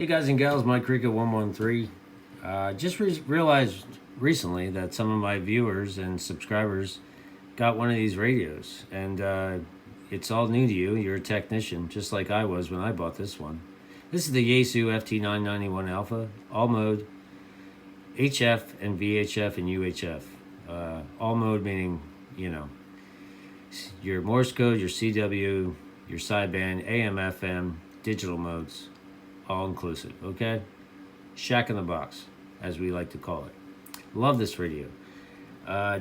Hey guys and gals, Mike Rico 113. Just realized recently that some of my viewers and subscribers got one of these radios, and it's all new to you. You're a technician, just like I was when I bought this one. This is the Yaesu FT-991 Alpha, all mode, HF and VHF and UHF. All mode meaning, your Morse code, your CW, your sideband, AM, FM, digital modes. All inclusive, okay? Shack in the box, as we like to call it. Love this radio.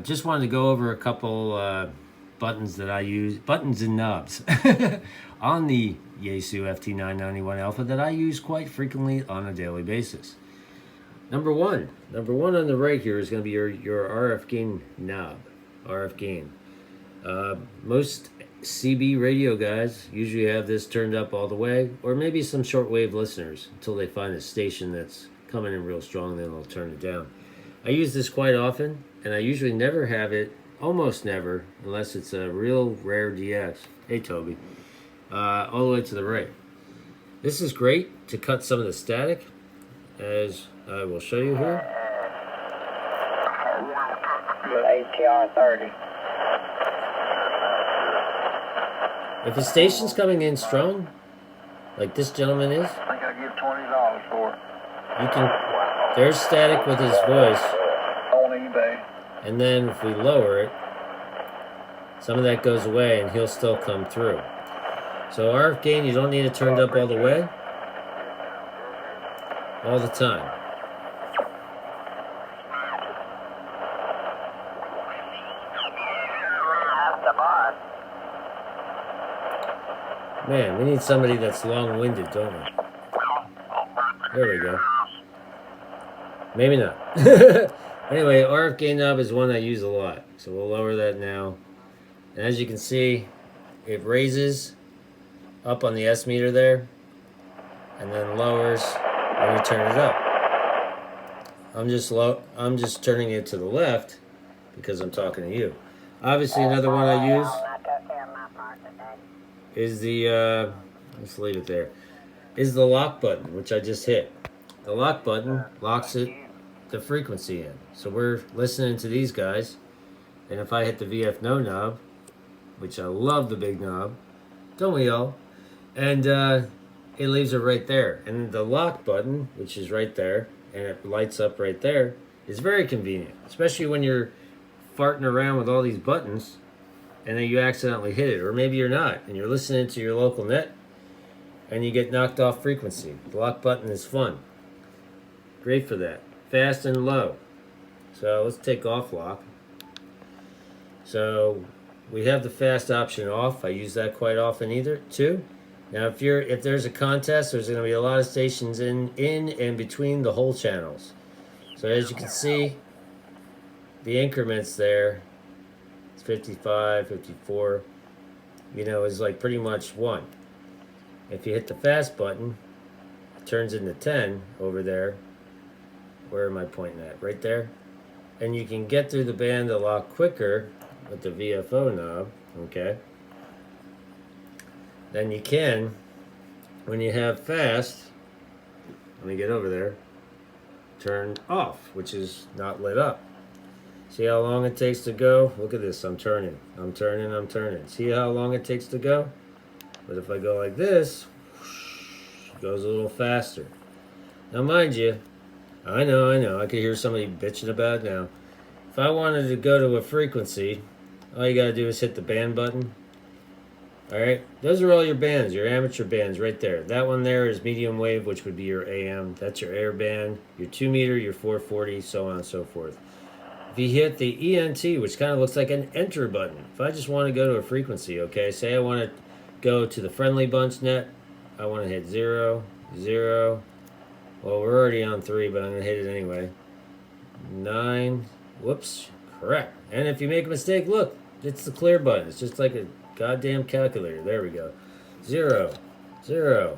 Just wanted to go over a couple buttons that I use, buttons and knobs, on the Yaesu FT-991 Alpha that I use quite frequently on a daily basis. Number one on the right here is going to be your RF gain knob, RF gain. Most CB radio guys usually have this turned up all the way, or maybe some shortwave listeners until they find a station that's coming in real strong, then they'll turn it down. I use this quite often, and I usually never have it, almost never, unless it's a real rare DX. Hey Toby. All the way to the right. This is great to cut some of the static, as I will show you here. ATR 30. If a station's coming in strong, like this gentleman is, I think I give $20 for it. you can, there's static with his voice, On eBay. and then if we lower it, some of that goes away and he'll still come through. So RF gain, you don't need it turned up all the way, all the time. Man, we need somebody that's long-winded, don't we? There we go. Maybe not. Anyway, RF gain knob is one I use a lot. So we'll lower that now. And as you can see, it raises up on the S meter there, and then lowers when you turn it up. I'm just turning it to the left because I'm talking to you. Obviously, another one I use is the, let's leave it there, is the lock button, which I just hit. The lock button locks the frequency in. So we're listening to these guys, and if I hit the VF no knob, which I love the big knob, don't we all? And it leaves it right there. And the lock button, which is right there, and it lights up right there, is very convenient, especially when you're farting around with all these buttons and then you accidentally hit it, or maybe you're not, and you're listening to your local net and you get knocked off frequency. The lock button is fun. Great for that. Fast and low. So let's take off lock. So we have the fast option off. I use that quite often too. Now if there's a contest, there's going to be a lot of stations in and between the whole channels. So as you can see, the increments there, 55, 54, is like pretty much 1. If you hit the fast button, it turns into 10 over there. Where am I pointing at? Right there. And you can get through the band a lot quicker with the VFO knob, okay, than you can when you have fast. Let me get over there. Turn off, which is not lit up. See how long it takes to go? Look at this, I'm turning. See how long it takes to go? But if I go like this, it goes a little faster. Now mind you, I know, I could hear somebody bitching about it now. If I wanted to go to a frequency, all you gotta do is hit the band button. Alright, those are all your bands, your amateur bands right there. That one there is medium wave, which would be your AM. That's your air band, your 2 meter, your 440, so on and so forth. If you hit the ENT, which kind of looks like an enter button, if I just want to go to a frequency, okay, say I want to go to the friendly bunch net, I want to hit 0, 0, well, we're already on 3, but I'm going to hit it anyway, 9, whoops, correct. And if you make a mistake, look, it's the clear button. It's just like a goddamn calculator. There we go. 0, 0,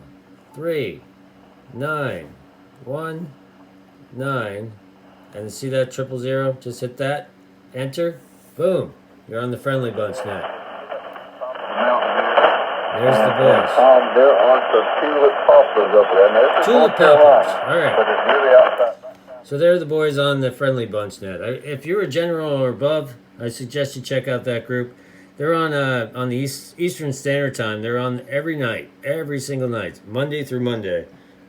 3, 9, 1, 9, and see that 000? Just hit that, enter, boom, you're on the friendly bunch now. There's the boys. There aren't the tulip poplars up there. Now, this is Tulip North Carolina, poplars. All right. but it's really outside. So there are the boys on the Friendly Bunch net. If you're a general or above, I suggest you check out that group. They're on the Eastern Standard Time. They're on every night, every single night, Monday through Monday,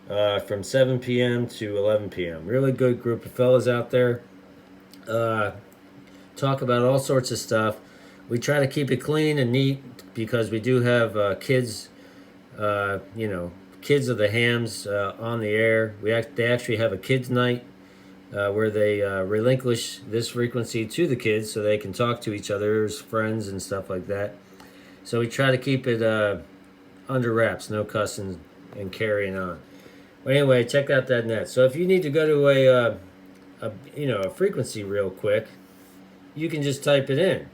from 7 p.m. to 11 p.m. Really good group of fellas out there. Talk about all sorts of stuff. We try to keep it clean and neat because we do have kids, kids of the hams on the air. They actually have a kids night where they relinquish this frequency to the kids so they can talk to each other as friends and stuff like that. So we try to keep it under wraps, no cussing and carrying on. But anyway, check out that net. So if you need to go to a frequency real quick, you can just type it in,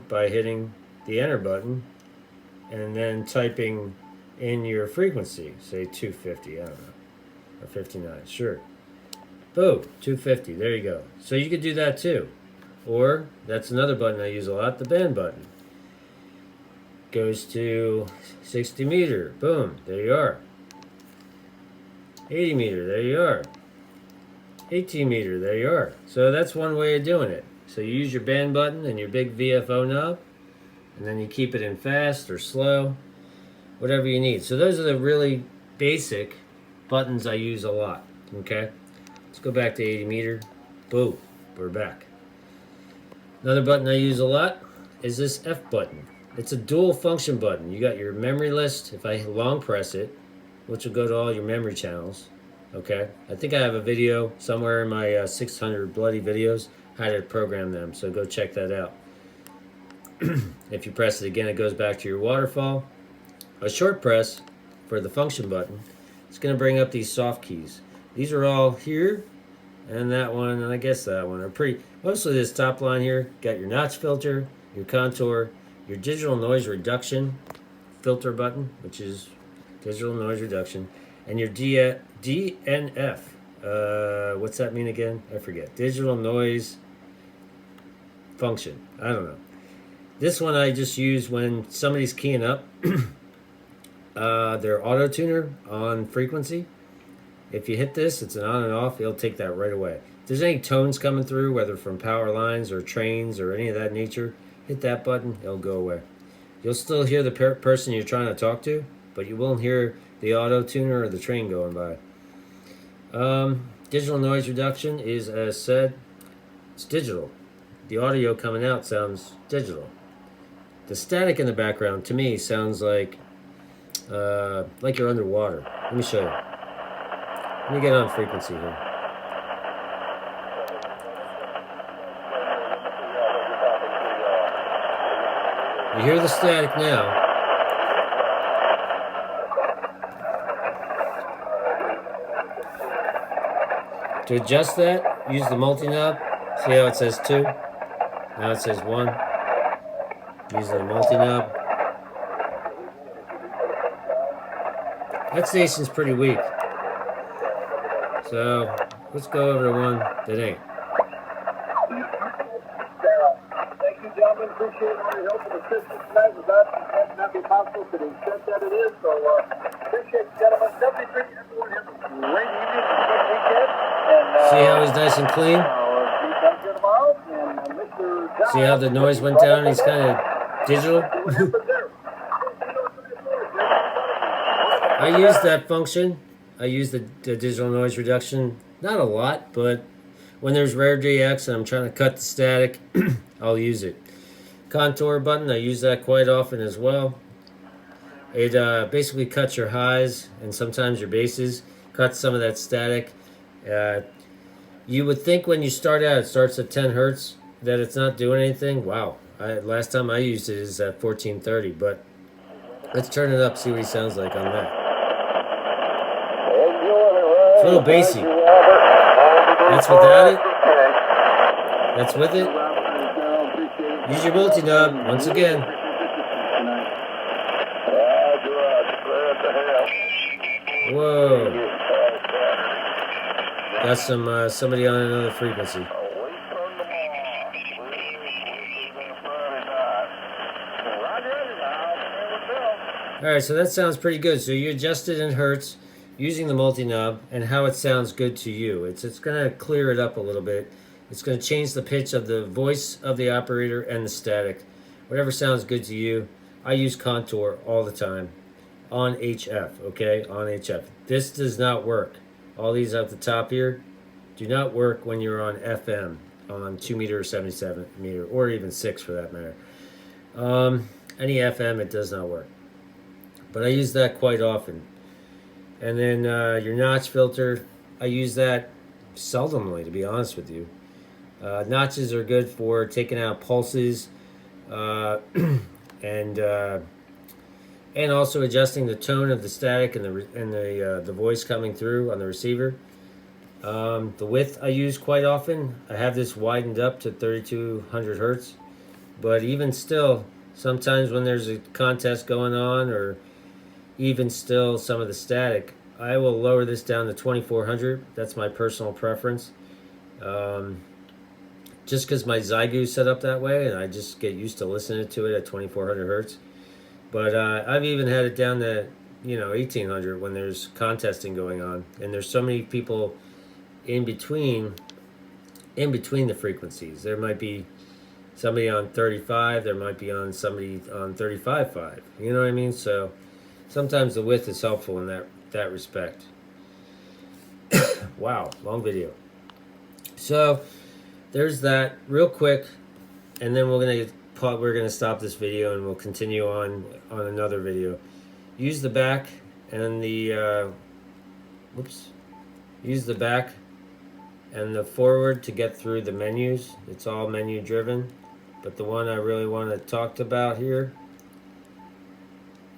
by hitting the enter button and then typing in your frequency, say 250, I don't know, or 59, sure. Boom, 250, there you go. So you could do that too. Or, that's another button I use a lot, the band button. Goes to 60 meter, boom, there you are. 80 meter, there you are. 18 meter, there you are. So that's one way of doing it. So you use your band button and your big VFO knob, and then you keep it in fast or slow, whatever you need. So those are the really basic buttons I use a lot, okay? Let's go back to 80 meter. Boom, we're back. Another button I use a lot is this F button. It's a dual function button. You got your memory list. If I long press it, which will go to all your memory channels, okay? I think I have a video somewhere in my 600 bloody videos how to program them, so go check that out. If you press it again, it goes back to your waterfall. A short press for the function button, it's going to bring up these soft keys. These are all here, and that one, and I guess that one are pretty. Mostly this top line here, got your notch filter, your contour, your digital noise reduction filter button, which is digital noise reduction, and your DNF. What's that mean again? I forget. Digital noise function. I don't know. This one I just use when somebody's keying up their auto tuner on frequency. If you hit this, it's an on and off. It'll take that right away. If there's any tones coming through, whether from power lines or trains or any of that nature, hit that button. It'll go away. You'll still hear the person you're trying to talk to, but you won't hear the auto tuner or the train going by. Digital noise reduction is, as said, it's digital. The audio coming out sounds digital. The static in the background, to me, sounds like you're underwater. Let me show you. Let me get on frequency here. You hear the static now. To adjust that, use the multi-knob. See how it says 2? Now it says 1. Use the multi-knob. That station's pretty weak. So, let's go over to one that ain't. Thank you, gentlemen. Appreciate all your help and assistance tonight. Without you, that not be possible to the extent that it is. So, appreciate you, gentlemen. Definitely appreciate everyone. Have a great evening, a good weekend. And, See how he's nice and clean? See how the noise went down? He's kind of digital. I use that function. I use the digital noise reduction. Not a lot, but when there's rare DX and I'm trying to cut the static, I'll use it. Contour button, I use that quite often as well. It basically cuts your highs and sometimes your basses, cuts some of that static. You would think when you start out, it starts at 10 hertz, that it's not doing anything. Wow. Last time I used it is at 1430, but let's turn it up, see what he sounds like on that. It's a little bassy. That's without it. That's with it. Use your multi-knob once again. Whoa. Got somebody on another frequency. All right, so that sounds pretty good. So you adjust it in hertz using the multi-knob and how it sounds good to you. It's going to clear it up a little bit. It's going to change the pitch of the voice of the operator and the static. Whatever sounds good to you. I use contour all the time on HF, okay? On HF. This does not work. All these at the top here do not work when you're on FM, on 2 meter or 77 meter, or even 6 for that matter. Any FM, it does not work. But I use that quite often. And then your notch filter, I use that seldomly, to be honest with you. Notches are good for taking out pulses and also adjusting the tone of the static and the voice coming through on the receiver. The width I use quite often. I have this widened up to 3200 hertz, but even still, sometimes when there's a contest going on, or even still some of the static, I will lower this down to 2400. That's my personal preference. Just because my Zygu's set up that way, and I just get used to listening to it at 2400 hertz. But I've even had it down to 1800 when there's contesting going on, and there's so many people in between the frequencies. There might be somebody on 35, there might be on somebody on 35.5. You know what I mean? So sometimes the width is helpful in that respect. Wow, long video. So there's that real quick, and then we're gonna stop this video and we'll continue on another video. Use the back and the use the back and the forward to get through the menus. It's all menu driven, but the one I really want to talk about here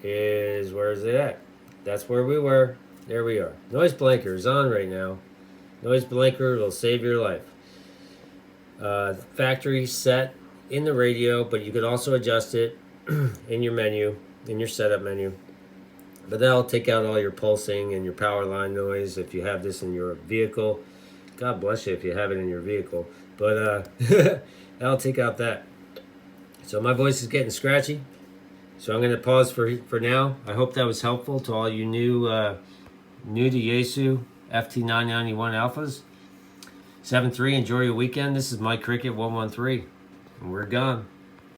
is, where is it at? That's where we were. There we are. Noise blanker is on right now. Noise blanker will save your life. Factory set in the radio, but you could also adjust it in your menu, in your setup menu. But that'll take out all your pulsing and your power line noise if you have this in your vehicle. God bless you if you have it in your vehicle. But that'll take out that. So my voice is getting scratchy, so I'm going to pause for now. I hope that was helpful to all you new to Yaesu FT-991 alphas. 7-3, enjoy your weekend. This is Mike Cricket 113, and we're gone.